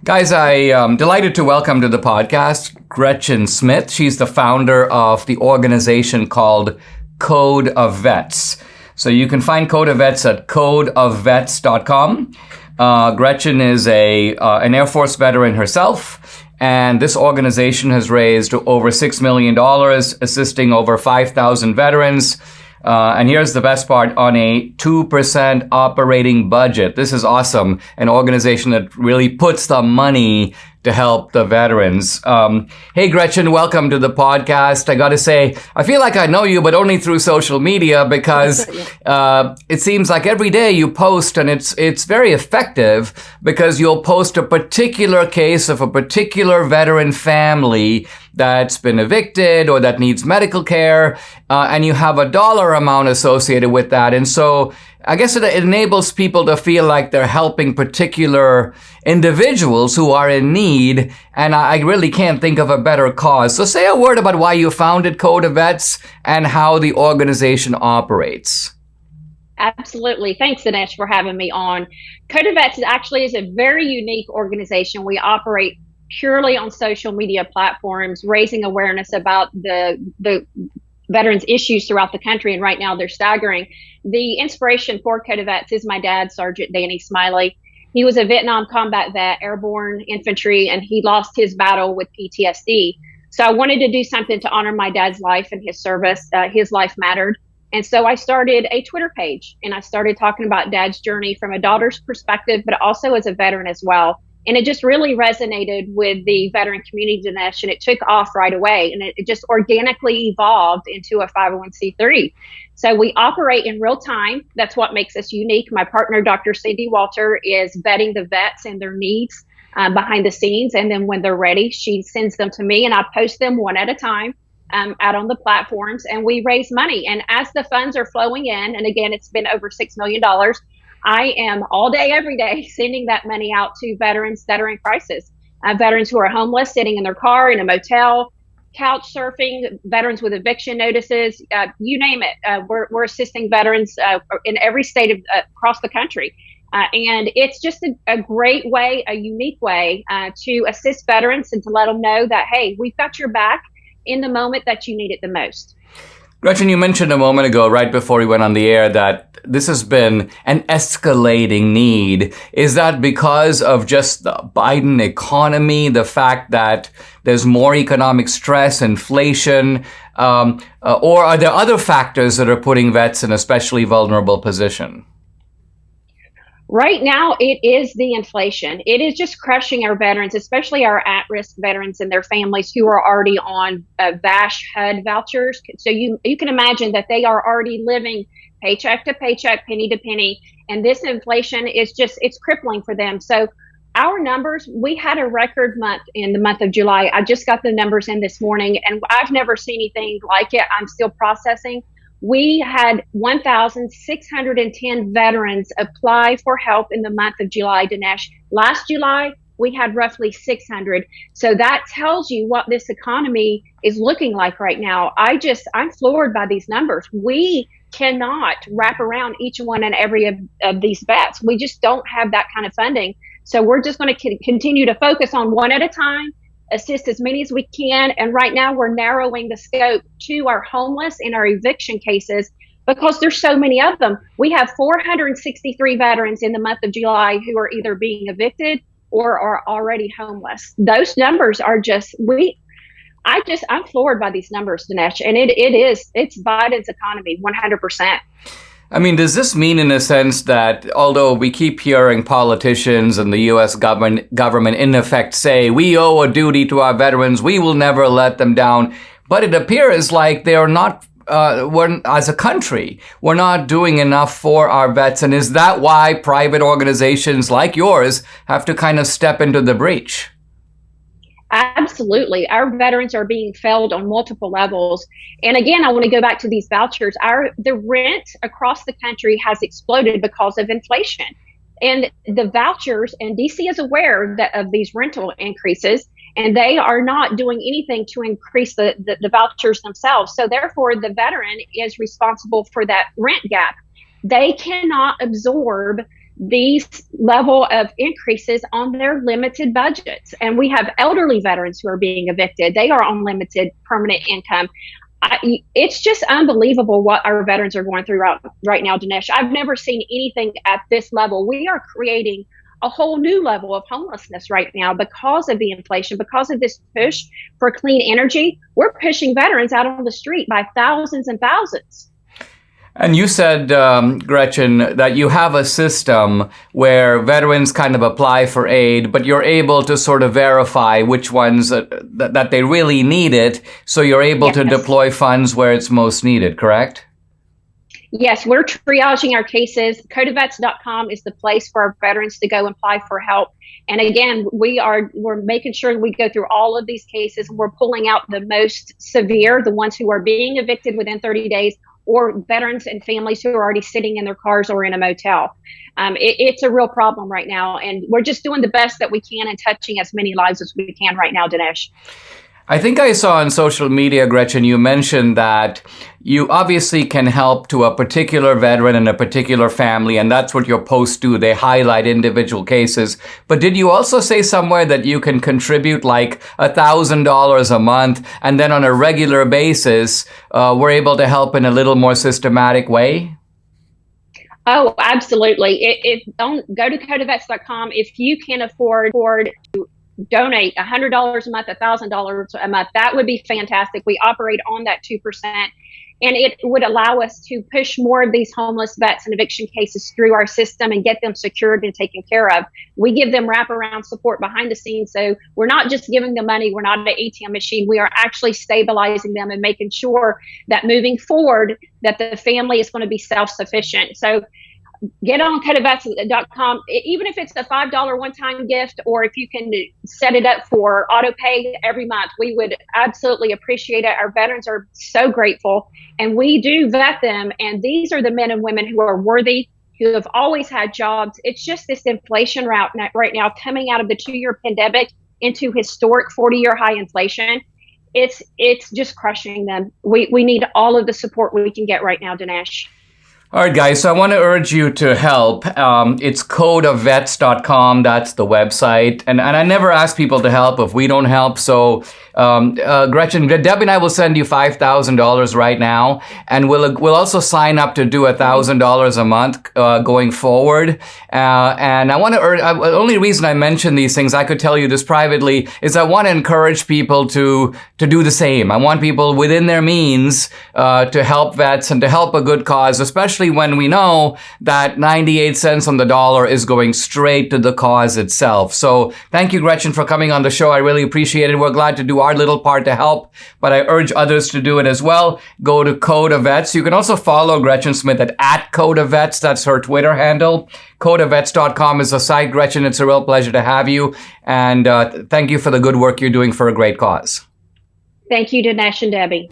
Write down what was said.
Guys, I am delighted to welcome to the podcast Gretchen Smith. She's the founder of the organization called Code of Vets. So you can find Code of Vets at codeofvets.com. Gretchen is an Air Force veteran herself, and this organization has raised over $6 million, assisting over 5,000 veterans. And here's the best part, on a 2% operating budget. This is awesome. An organization that really puts the money to help the veterans. Hey, Gretchen, welcome to the podcast. I got to say, I feel like I know you, but only through social media because it seems like every day you post, and it's very effective because you'll post a particular case of a particular veteran family that's been evicted or that needs medical care, and you have a dollar amount associated with that. And so I guess it enables people to feel like they're helping particular individuals who are in need, and I really can't think of a better cause. So say a word about why you founded Code of Vets and how the organization operates. Absolutely. Thanks, Dinesh, for having me on. Code of Vets is a very unique organization. We operate purely on social media platforms, raising awareness about the veterans issues throughout the country, and right now they're staggering. The inspiration for Code of Vets is my dad, Sergeant Danny Smiley. He was a Vietnam combat vet, airborne infantry, and he lost his battle with PTSD. So I wanted to do something to honor my dad's life and his service. His life mattered. And so I started a Twitter page, and I started talking about dad's journey from a daughter's perspective, but also as a veteran as well. And it just really resonated with the veteran community, Dinesh, and it took off right away. And it just organically evolved into a 501c3. So we operate in real time. That's what makes us unique. My partner, Dr. Cindy Walter, is vetting the vets and their needs behind the scenes. And then when they're ready, she sends them to me, and I post them one at a time out on the platforms, and we raise money. And as the funds are flowing in, and again, it's been over $6 million, I am all day, every day, sending that money out to veterans that are in crisis, veterans who are homeless, sitting in their car, in a motel, couch surfing, veterans with eviction notices, you name it. We're assisting veterans in every state across the country. And it's just a great way, a unique way to assist veterans and to let them know that, hey, we've got your back in the moment that you need it the most. Gretchen, you mentioned a moment ago, right before we went on the air, that this has been an escalating need. Is that because of just the Biden economy, the fact that there's more economic stress, inflation, or are there other factors that are putting vets in a especially vulnerable position? Right now, it is the inflation. It is just crushing our veterans, especially our at-risk veterans and their families who are already on VASH HUD vouchers. So you can imagine that they are already living paycheck to paycheck, penny to penny. And this inflation is it's crippling for them. So our numbers, we had a record month in the month of July. I just got the numbers in this morning, and I've never seen anything like it. I'm still processing. We had 1,610 veterans apply for help in the month of July, Dinesh. Last July, we had roughly 600. So that tells you what this economy is looking like right now. I'm floored by these numbers. We cannot wrap around each one and every of these vets. We just don't have that kind of funding. So we're just going to continue to focus on one at a time, assist as many as we can. And right now we're narrowing the scope to our homeless and our eviction cases because there's so many of them. We have 463 veterans in the month of July who are either being evicted or are already homeless. Those numbers are I'm floored by these numbers, Dinesh. And it's Biden's economy, 100%. I mean, does this mean in a sense that although we keep hearing politicians and the U.S. government in effect say, we owe a duty to our veterans, we will never let them down, but it appears like they are not, as a country, we're not doing enough for our vets. And is that why private organizations like yours have to kind of step into the breach? Absolutely. Our veterans are being failed on multiple levels. And again, I want to go back to these vouchers. The rent across the country has exploded because of inflation. And the vouchers, and DC is aware of these rental increases, and they are not doing anything to increase the vouchers themselves. So therefore, the veteran is responsible for that rent gap. They cannot absorb these level of increases on their limited budgets. And we have elderly veterans who are being evicted. They are on limited permanent income. It's just unbelievable what our veterans are going through right now, Dinesh. I've never seen anything at this level. We are creating a whole new level of homelessness right now because of the inflation, because of this push for clean energy. We're pushing veterans out on the street by thousands and thousands. And you said, Gretchen, that you have a system where veterans kind of apply for aid, but you're able to sort of verify which ones that they really need it. So you're able to deploy funds where it's most needed, correct? Yes, we're triaging our cases. Codeofvets.com is the place for our veterans to go and apply for help. And again, we're making sure we go through all of these cases. We're pulling out the most severe, the ones who are being evicted within 30 days, or veterans and families who are already sitting in their cars or in a motel. It's a real problem right now, and we're just doing the best that we can and touching as many lives as we can right now, Dinesh. I think I saw on social media, Gretchen, you mentioned that you obviously can help to a particular veteran and a particular family, and that's what your posts do. They highlight individual cases. But did you also say somewhere that you can contribute like $1,000 a month, and then on a regular basis, we're able to help in a little more systematic way? Oh, absolutely. Don't go to codeofvets.com. If you can afford to donate $100 a month, $1,000 a month, that would be fantastic. We operate on that 2%, and it would allow us to push more of these homeless vets and eviction cases through our system and get them secured and taken care of. We give them wraparound support behind the scenes, so we're not just giving them money. We're not an ATM machine. We are actually stabilizing them and making sure that moving forward, that the family is going to be self-sufficient. So get on codeofvets.com. Even if it's a $5 one-time gift, or if you can set it up for auto pay every month, we would absolutely appreciate it. Our veterans are so grateful, and we do vet them. And these are the men and women who are worthy, who have always had jobs. It's just this inflation route right now, coming out of the 2-year pandemic into historic 40-year high inflation. It's just crushing them. We need all of the support we can get right now, Dinesh. All right, guys, so I want to urge you to help. It's codeofvets.com. That's the website. And I never ask people to help if we don't help. So, Gretchen, Debbie and I will send you $5,000 right now. And we'll also sign up to do $1,000 a month going forward. And I want to urge, the only reason I mention these things, I could tell you this privately, is I want to encourage people to do the same. I want people within their means to help vets and to help a good cause, especially when we know that 98 cents on the dollar is going straight to the cause itself. So thank you, Gretchen, for coming on the show. I really appreciate it. We're glad to do our little part to help, but I urge others to do it as well. Go to Code of Vets. You can also follow Gretchen Smith at Code of Vets. That's her Twitter handle. Codeofvets.com is the site. Gretchen, it's a real pleasure to have you. And thank you for the good work you're doing for a great cause. Thank you, Dinesh and Debbie.